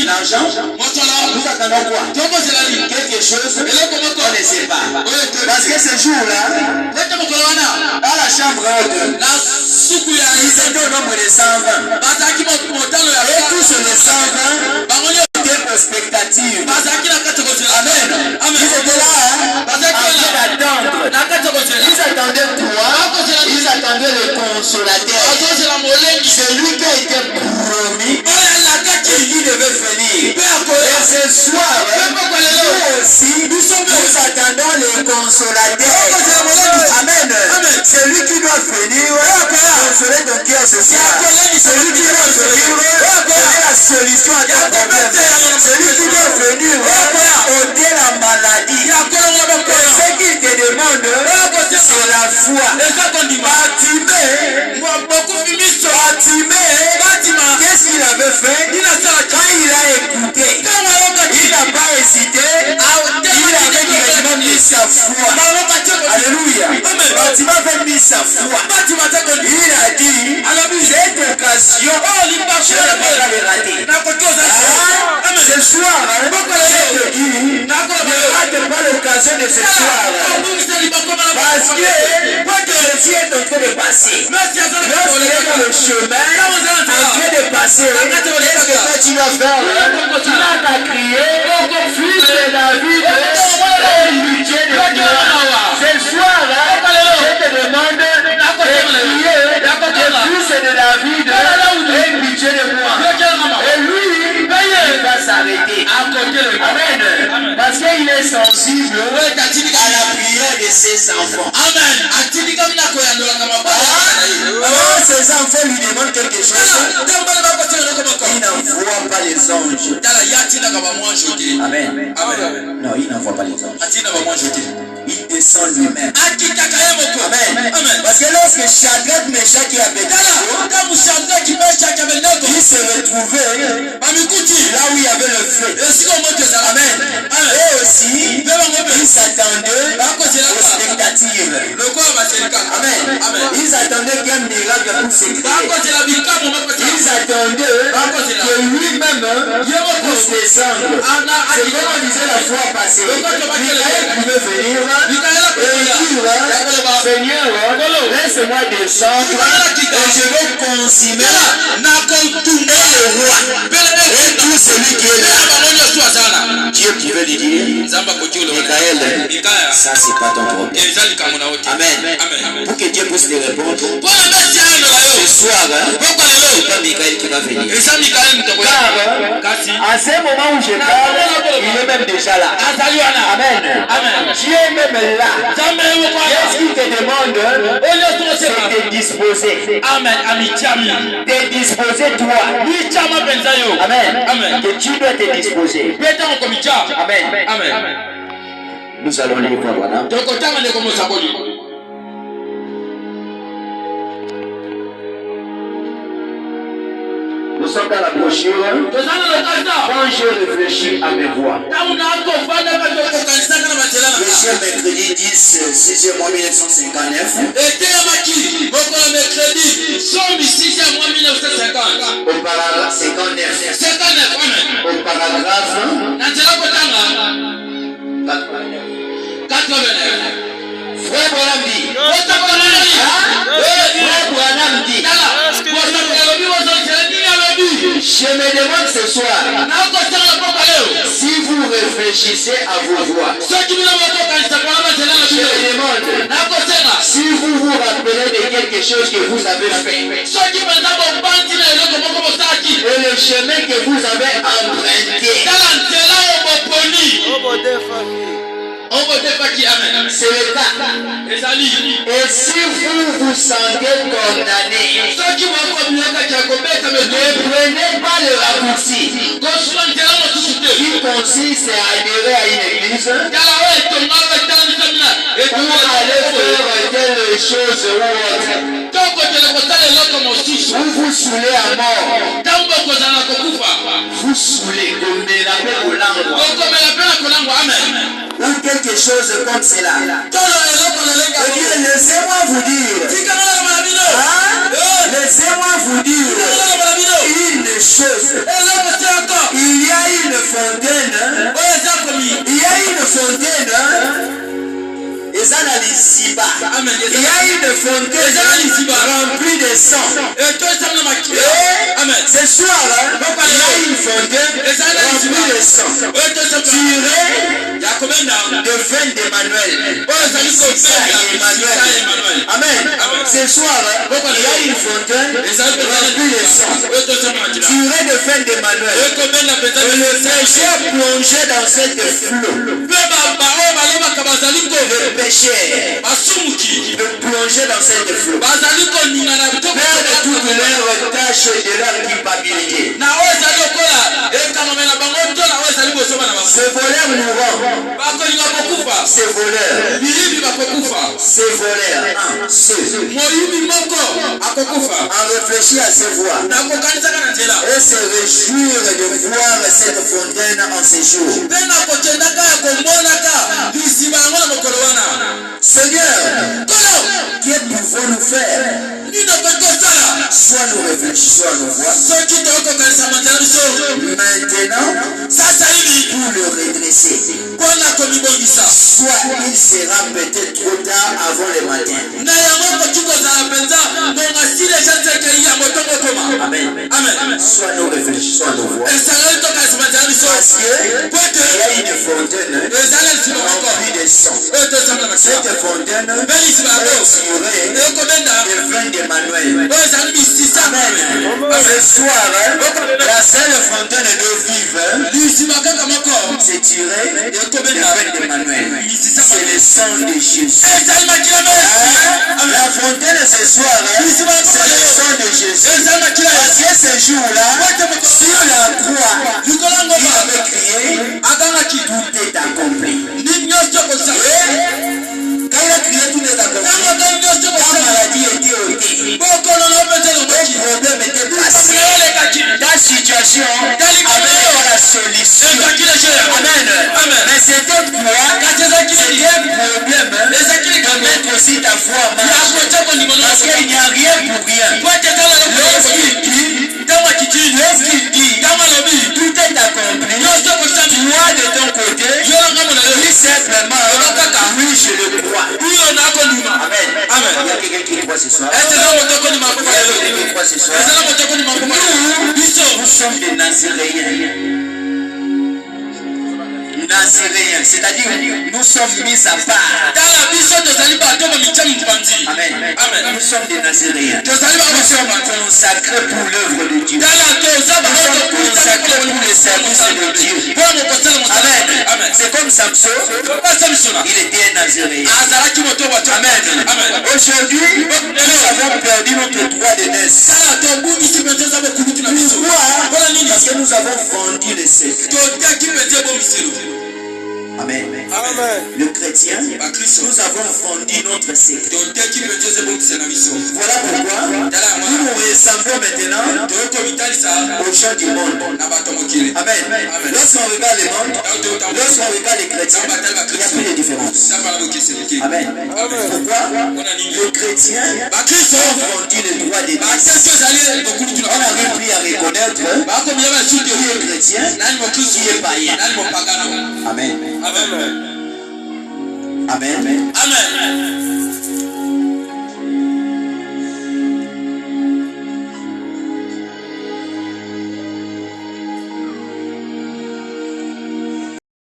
l'argent, nous attendons quoi? Quelque chose, on ne sait pas. Parce que ce jour-là, à la chambre haute, ils étaient au nombre de 120. Et tous les 120 étaient expectatives. Amen. Ils étaient là, en train d'attendre. Ils attendaient quoi? Ils attendaient le consolateur. Celui qui a été promis et qui devait venir. Et ce soir, nous aussi, nous attendons le consolateur. Amen. Celui qui doit venir consoler ton cœur ce soir. Celui qui doit venir donner la solution à ton problème. Celui qui doit venir ôter la maladie. Ce qu'il te demande, c'est la foi. Fatimé, qu'est-ce qu'il avait fait? Quand il a écouté, il n'a pas hésité, il avait directement mis sa foi. Alléluia. Fatima avait mis sa foi. Il a dit, cette occasion, je ne vais pas la rater. Ce soir, je te dis, ne rate pas l'occasion de ce soir. Parce que Jésus est en train de passer. Lorsqu'il est dans le chemin, en train de passer, qu'est-ce que toi tu vas faire? Tu vas crier, fils de David, héritier de Dieu. Ce soir, je te demande de crier, fils de David, héritier de moi. Et lui, il va s'arrêter. Amen. Parce qu'il est sensible à la prière de ses enfants. Amen. Ses enfants lui demandent quelque chose. Il n'envoie pas les anges. Amen. Non, il n'envoie pas les anges. Il descend lui-même. Amen. Parce que lorsque Shadrach, Meshach et Abednego, ils se retrouvaient là où il y avait le feu. Amen. Et aussi, ils s'attendaient aux spectatives. Amen. Ils attendaient qu'un miracle puisse s'écrire. Ils attendaient que lui-même puisse descendre. C'est comme on disait la fois passée. Michael pouvait venir et dire, Seigneur, laisse-moi descendre et je vais consumer le roi et tout celui qui est là. Dieu pouvait lui dire, Michael, ça c'est pas ton problème. Amen. Pour que Dieu puisse te répondre, ce soir, c'est pas Michael qui va venir. Car à ce moment où je parle, il est même déjà là. Amen. Dieu est même là. Qu'est-ce qu'il te demande? C'est de disposer. Amen. De disposer toi. Amen. Que tu dois te disposer. Amen. Nous allons les voir, voilà. Nous sommes dans la brochure. Quand je réfléchis à mes voix. Monsieur mercredi 10, 6e mois 1959. Au paragraphe 59. Au paragraphe 89. Frère Branham dit. Je me demande ce soir si vous réfléchissez à vos voix. Je me demande si vous vous rappelez de quelque chose que vous avez fait. Et le chemin que vous avez emprunté. C'est le cas. Et si vous vous sentez condamné, ne prenez pas le raccourci qui consiste à adhérer à une église pour aller faire telle chose ou autre. Vous vous saoulez à mort. Vous saoulez comme la paix au langue. Ou quelque chose comme cela. Laissez-moi vous dire. Laissez-moi vous dire une chose. Il y a fontaine. Il y a une fontaine. Et ça n'a l'ici-bas. Il y a une fontaine remplie de sang. Ce soir, il y a une fontaine remplie de sang. Tirée de veine d'Emmanuel. Amen. Ce soir, il y a une fontaine remplie de sang. Tirée de veine d'Emmanuel. Le péché a plongé dans cette flot. Le péché de plonger dans cette flot. Père de toutes leurs tâches et de leur culpabilité. Ces voleurs mourants. Ces voleurs. Ces voleurs. En réfléchir à ces voix. Et se réjouir de voir cette fontaine en séjour. Seigneur, que pouvons-nous faire? Soit nous réfléchissons à nos voix. Maintenant, pour le redresser. Soit il sera peut-être trop tard avant le matin. Amen. Soit nous réfléchissons à nos voix. Parce qu'il y a une fontaine remplie de sang. Cette fontaine est tirée de veine d'Emmanuel. Amen. Ce soir, la seule fontaine d'eau vive c'est tiré de veine d'Emmanuel. C'est le sang de Jésus. La fontaine ce soir, c'est le sang de Jésus. Parce que ce jour-là, sur la croix, il avait crié, tout est accompli. Quand il a crié tout est accompli, la maladie était ôtée. Le problème était passé. Ta situation avait la solution. Amen. Mais c'était toi, c'était un problème de mettre aussi ta foi en marche. Parce qu'il n'y a rien pour rien. Lorsqu'il dit, tout est accompli, toi de ton côté, dis simplement, oui, je le crois. Amen. Il y a quelqu'un qui croit ce soir. Nous sommes des Naziréens. Naziréens, c'est-à-dire nous sommes mis à part. Amen. Nous sommes des Naziréens. Nous sommes consacrés pour l'œuvre de Dieu. Nous sommes consacrés pour le service de Dieu. Amen. C'est comme Samson. Il était un Naziréen. Amen. Aujourd'hui, nous avons perdu notre droit de naissance. Pourquoi? Parce que nous avons vendu le secret. Amen. Le chrétien, nous avons vendu notre secret. Voilà pourquoi nous nous ressemblons maintenant aux gens du monde. Amen. Lorsqu'on regarde le monde, lorsqu'on regarde les chrétiens, il n'y a plus de différence. Amen. Pourquoi? Les chrétiens ont vendu le droit de naissance. On n'arrive plus à reconnaître qui est chrétien, qui est païen. Amen. Amen.